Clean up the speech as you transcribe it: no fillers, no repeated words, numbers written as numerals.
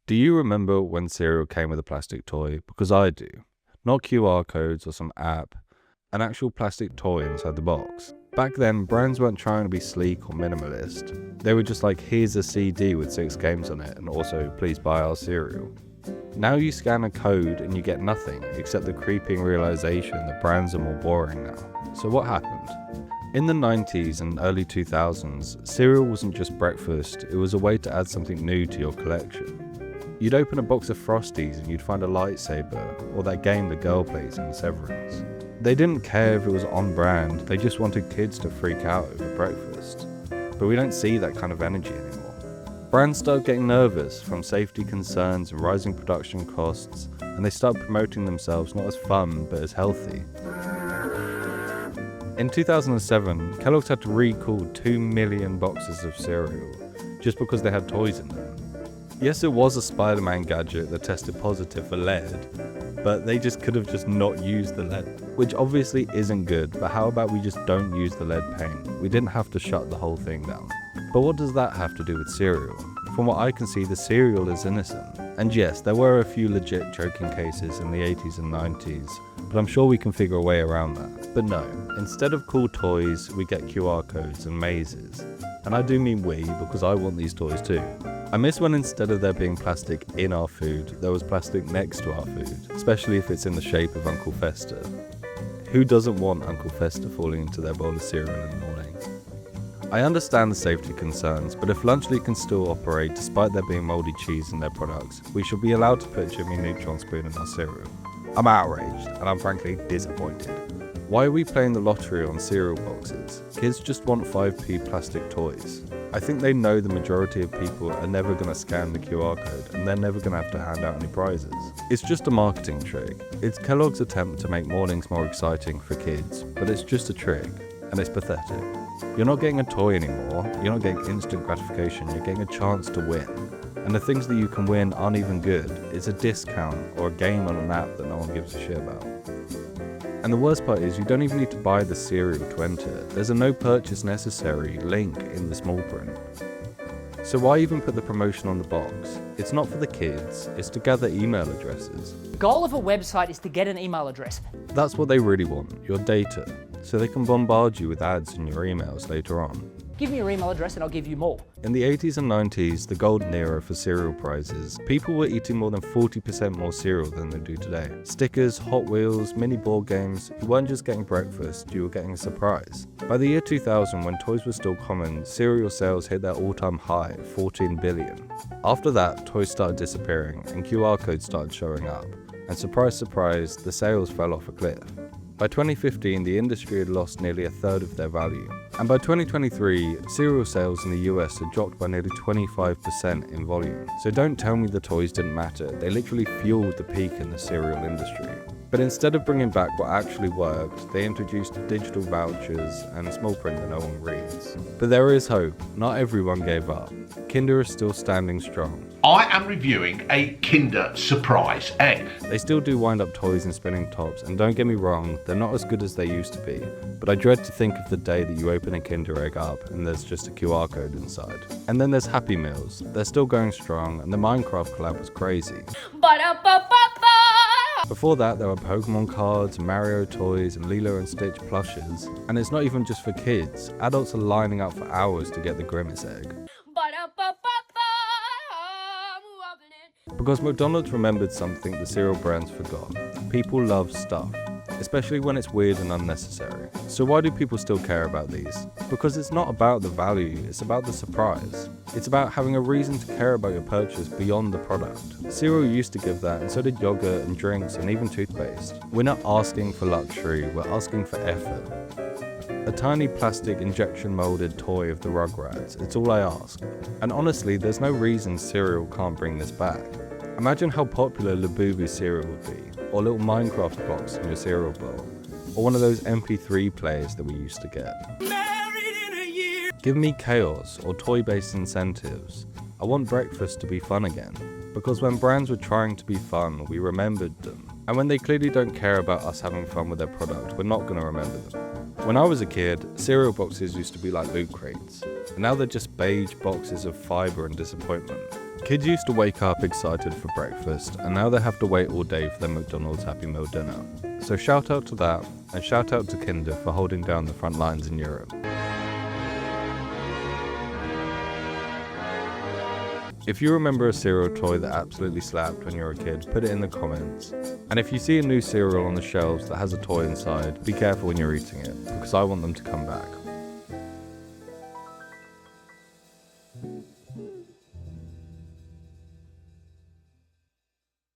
Do you remember when cereal came with a plastic toy? Because I do. Not QR codes or some app, an actual plastic toy inside the box. Back then, brands weren't trying to be sleek or minimalist. They were just like, here's a CD with 6 games on it, and also, please buy our cereal. Now you scan a code and you get nothing, except the creeping realization that brands are more boring now. So what happened? In the 90s and early 2000s, cereal wasn't just breakfast, it was a way to add something new to your collection. You'd open a box of Frosties and you'd find a lightsaber, or that game the girl plays in Severance. They didn't care if it was on brand, they just wanted kids to freak out over breakfast. But we don't see that kind of energy anymore. Brands start getting nervous from safety concerns and rising production costs, and they start promoting themselves not as fun, but as healthy. In 2007, Kellogg's had to recall 2 million boxes of cereal, just because they had toys in them. Yes, it was a Spider-Man gadget that tested positive for lead, but they just could have just not used the lead, which obviously isn't good, but how about we just don't use the lead paint? We didn't have to shut the whole thing down. But what does that have to do with cereal? From what I can see, the cereal is innocent. And yes, there were a few legit choking cases in the 80s and 90s, but I'm sure we can figure a way around that. But no, instead of cool toys, we get QR codes and mazes. And I do mean we, because I want these toys too. I miss when instead of there being plastic in our food, there was plastic next to our food, especially if it's in the shape of Uncle Fester. Who doesn't want Uncle Fester falling into their bowl of cereal in the morning? I understand the safety concerns, but if Lunchly can still operate despite there being mouldy cheese in their products, we should be allowed to put Jimmy Neutron Spoon in our cereal. I'm outraged, and I'm frankly disappointed. Why are we playing the lottery on cereal boxes? Kids just want 5p plastic toys. I think they know the majority of people are never going to scan the QR code, and they're never going to have to hand out any prizes. It's just a marketing trick. It's Kellogg's attempt to make mornings more exciting for kids, but it's just a trick, and it's pathetic. You're not getting a toy anymore, you're not getting instant gratification, you're getting a chance to win. And the things that you can win aren't even good. It's a discount or a game on an app that no one gives a shit about. And the worst part is you don't even need to buy the cereal to enter. There's a no purchase necessary link in the small print. So why even put the promotion on the box? It's not for the kids, it's to gather email addresses. The goal of a website is to get an email address. That's what they really want, your data, so they can bombard you with ads in your emails later on. Give me your email address and I'll give you more. In the 80s and 90s, the golden era for cereal prizes, people were eating more than 40% more cereal than they do today. Stickers, Hot Wheels, mini board games, you weren't just getting breakfast, you were getting a surprise. By the year 2000, when toys were still common, cereal sales hit their all-time high of 14 billion. After that, toys started disappearing and QR codes started showing up. And surprise, surprise, the sales fell off a cliff. By 2015, the industry had lost nearly a third of their value. And by 2023, cereal sales in the US had dropped by nearly 25% in volume. So don't tell me the toys didn't matter, they literally fueled the peak in the cereal industry. But instead of bringing back what actually worked, they introduced digital vouchers and small print that no one reads. But there is hope, not everyone gave up. Kinder is still standing strong. I am reviewing a Kinder Surprise Egg. They still do wind up toys and spinning tops, and don't get me wrong, they're not as good as they used to be, but I dread to think of the day that you open a Kinder Egg up and there's just a QR code inside. And then there's Happy Meals, they're still going strong, and the Minecraft collab was crazy. Before that, there were Pokemon cards, Mario toys, and Lilo and Stitch plushes. And it's not even just for kids, adults are lining up for hours to get the Grimace Egg. Because McDonald's remembered something the cereal brands forgot. People love stuff, especially when it's weird and unnecessary. So why do people still care about these? Because it's not about the value, it's about the surprise. It's about having a reason to care about your purchase beyond the product. Cereal used to give that, and so did yogurt and drinks and even toothpaste. We're not asking for luxury, we're asking for effort. A tiny plastic injection molded toy of the Rugrats, it's all I ask. And honestly, there's no reason cereal can't bring this back. Imagine how popular Labubu cereal would be, or little Minecraft blocks in your cereal bowl, or one of those MP3 players that we used to get. Give me chaos or toy-based incentives. I want breakfast to be fun again, because when brands were trying to be fun, we remembered them. And when they clearly don't care about us having fun with their product, we're not going to remember them. When I was a kid, cereal boxes used to be like loot crates, and now they're just beige boxes of fibre and disappointment. Kids used to wake up excited for breakfast, and now they have to wait all day for their McDonald's Happy Meal dinner. So shout out to that, and shout out to Kinder for holding down the front lines in Europe. If you remember a cereal toy that absolutely slapped when you were a kid, put it in the comments. And if you see a new cereal on the shelves that has a toy inside, be careful when you're eating it, because I want them to come back.